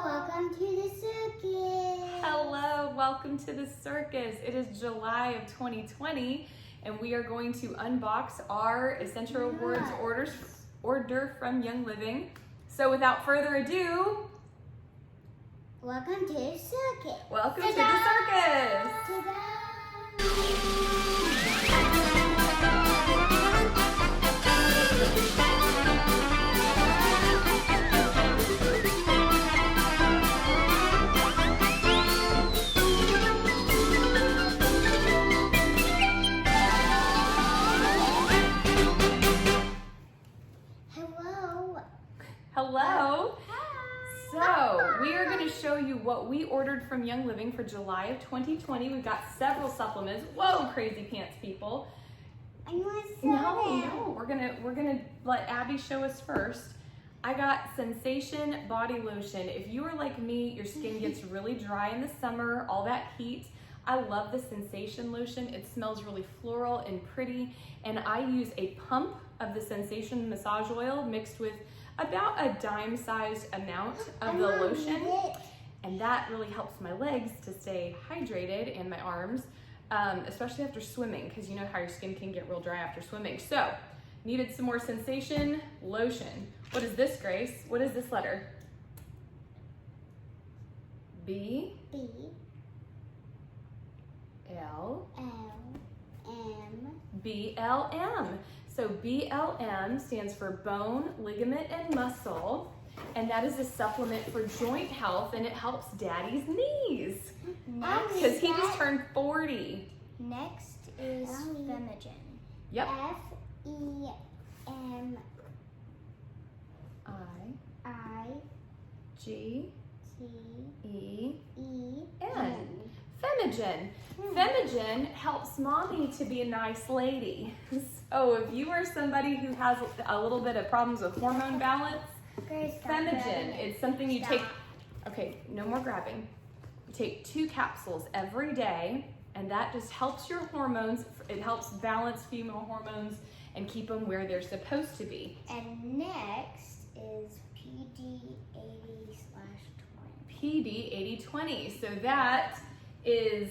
welcome to the circus. Hello, welcome to the circus. It is July of 2020, and we are going to unbox our Essential Rewards order from Young Living. So without further ado, Welcome to the circus. welcome to the circus. Ta-da! Hello. Hi. So we are going to show you what we ordered from Young Living for July of 2020. We've got several supplements. Whoa, crazy pants people. I want to No, we're gonna let Abby show us first. I got Sensation body lotion. If you are like me, your skin gets really dry in the summer, all that heat. I love the Sensation lotion. It smells really floral and pretty, and I use a pump of the Sensation massage oil mixed with about a dime-sized amount of the lotion, and that really helps my legs to stay hydrated and my arms. Especially after swimming, because you know how your skin can get real dry after swimming. So, needed some more Sensation lotion. What is this, Grace? What is this letter? B. B. L. L. M. BLM. So BLM stands for bone, ligament, and muscle. And that is a supplement for joint health, and it helps Daddy's knees. Because he just turned 40. Next is Femigen. Yep. F-E-M. I. G. T. E. E. N. Femigen. Femigen helps mommy to be a nice lady. So if you are somebody who has a little bit of problems with hormone balance, Femigen, it's something you take. Okay, no more grabbing. You take 2 capsules every day, and that just helps your hormones. It helps balance female hormones and keep them where they're supposed to be. And next is PD80/20. PD80/20. So that is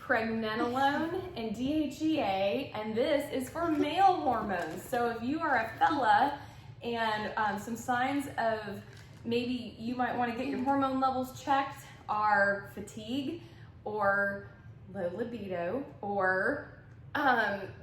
pregnenolone and DHEA, and this is for male hormones. So if you are a fella and some signs of maybe you might want to get your hormone levels checked are fatigue or low libido, or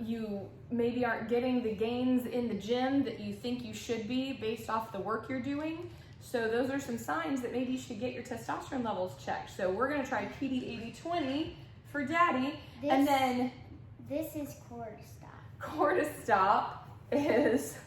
you maybe aren't getting the gains in the gym that you think you should be based off the work you're doing. So those are some signs that maybe you should get your testosterone levels checked. So we're going to try PD80/20 for Daddy. And then This is Cortistop. Cortistop is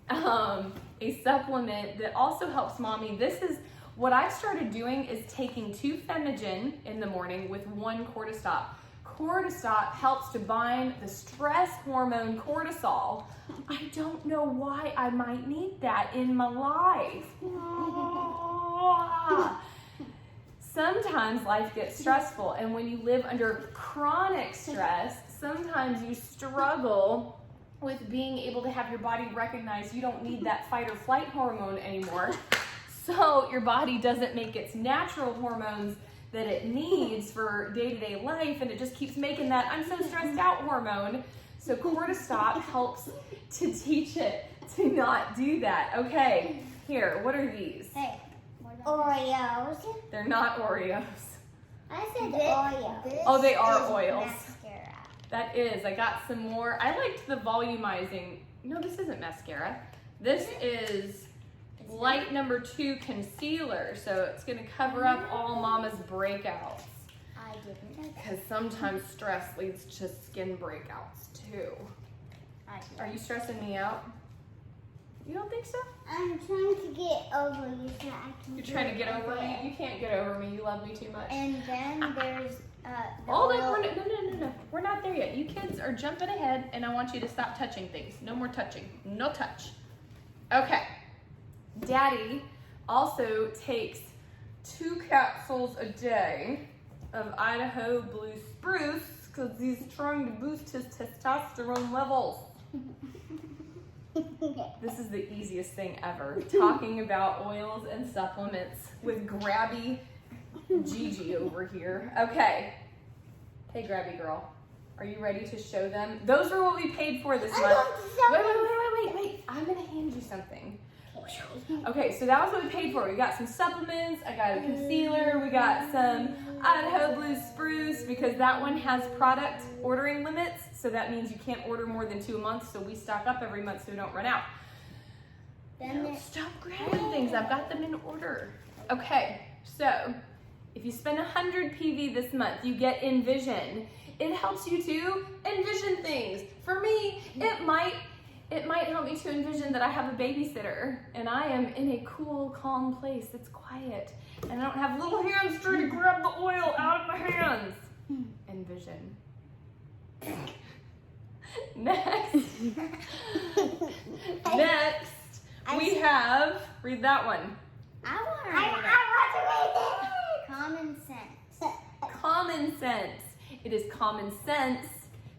a supplement that also helps mommy. This is what I started doing, is taking 2 Femigen in the morning with 1 Cortistop. Cortistop helps to bind the stress hormone cortisol. I don't know why I might need that in my life. Sometimes life gets stressful, and when you live under chronic stress, sometimes you struggle with being able to have your body recognize you don't need that fight or flight hormone anymore. So your body doesn't make its natural hormones that it needs for day-to-day life, and it just keeps making that I'm so stressed out hormone. So Cortistop helps to teach it to not do that. Okay, here, what are these? Hey, Oreos. They're not Oreos. I said Oreos. Oh, they are oils. Mascara. That is, I got some more. I liked the volumizing. No, this isn't mascara. This is light number 2 concealer. So it's gonna cover up all mama's breakouts. I didn't know that. Because sometimes stress leads to skin breakouts too. Are you stressing me out? You don't think so? I'm trying to get over you so I can. You're trying to get over me? You can't get over me. You love me too much. And then there's the Hold oil. on, no. We're not there yet. You kids are jumping ahead, and I want you to stop touching things. No more touching. No touch. Okay. Daddy also takes 2 capsules a day of Idaho Blue Spruce because he's trying to boost his testosterone levels. This is the easiest thing ever. Talking about oils and supplements with Grabby Gigi over here. Okay. Hey, Grabby girl. Are you ready to show them? Those are what we paid for this month. Wait. I'm gonna hand you something. Okay, so that was what we paid for. We got some supplements, I got a concealer, we got some Idaho Blue Spruce because that one has product ordering limits. So that means you can't order more than 2 a month. So we stock up every month so we don't run out. Now, stop grabbing things. I've got them in order. Okay, so if you spend 100 PV this month, you get Envision. It helps you to envision things. For me, it might help me to envision that I have a babysitter and I am in a cool, calm place that's quiet and I don't have little hands trying to grab the oil out of my hands. Envision. Next, we have, read that one. I want to read it. Common sense. Common sense. It is common sense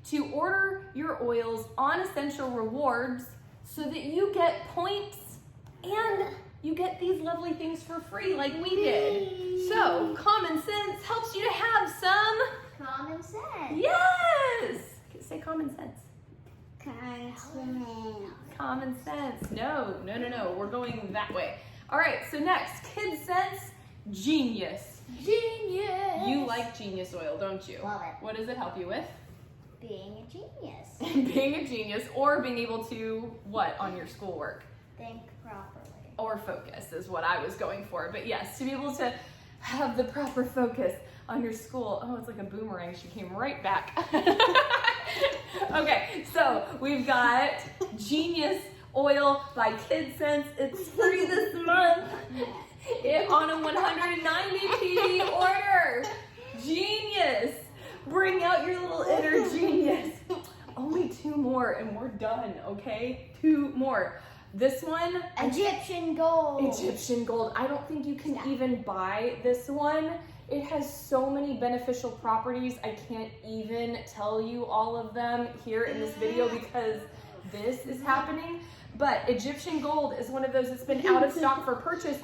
to order your oils on Essential Rewards so that you get points and you get these lovely things for free like we did. So, common sense helps you to have some Common sense. Yes! Say common sense. Consonant. Common sense. No. We're going that way. All right, so next, Kid Sense Genius. Genius. You like Genius oil, don't you? Love it. What does it help you with? Being a genius. Being a genius, or being able to, what, on your schoolwork? Think properly. Or focus is what I was going for. But yes, to be able to have the proper focus on your school. Oh, it's like a boomerang. She came right back. Okay, so we've got Genius Oil by Kid Sense. It's free this month. On a 190 PV order. Genius. Bring out your little inner genius. Only 2 more and we're done, okay? 2 more. This one, Egyptian gold. Egyptian gold. I don't think you can even buy this one. It has so many beneficial properties. I can't even tell you all of them here in this video because this is happening. But Egyptian gold is one of those that's been out of stock for purchase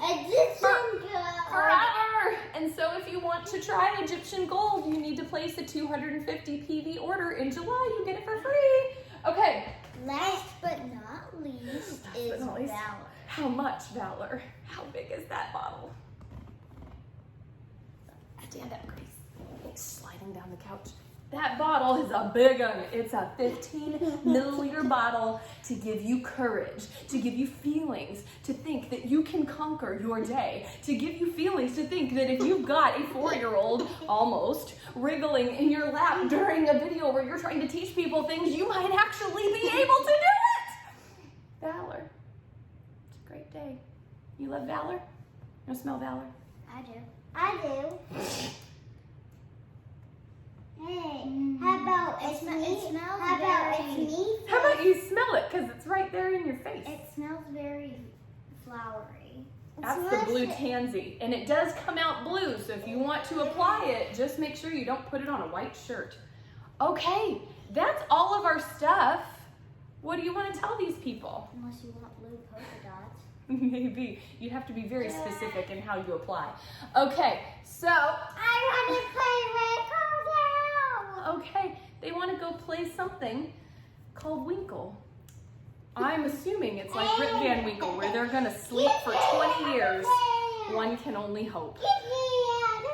forever. And so if you want to try Egyptian gold, you need to place a 250 PV order in July. You get it for free. Okay. Last but not least is Valor. How much Valor? How big is that bottle? Stand up, Grace. It's sliding down the couch. That bottle is a big one. It's a 15 milliliter bottle to give you courage, to give you feelings, to think that you can conquer your day, to give you feelings to think that if you've got a 4-year-old almost wriggling in your lap during a video where you're trying to teach people things, you might actually be able to do it. Valor. It's a great day. You love Valor? You want to smell Valor? I do. I do. Hey, how about It it's smells me? How about very- it's me? How about you smell it? Because it's right there in your face. It smells very flowery. That's the blue tansy. And it does come out blue, so if you want to apply it, just make sure you don't put it on a white shirt. Okay, that's all of our stuff. What do you want to tell these people? Unless you want blue polka dots. Maybe. You have to be very specific in how you apply. Okay, so, I want to play Red Cardell. okay, they want to go play something called Winkle. I'm assuming it's like Rip Van Winkle, where they're going to sleep for 20 years. One can only hope.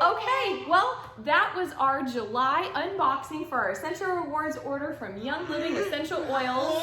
Okay, well, that was our July unboxing for our Essential Rewards order from Young Living Essential Oils.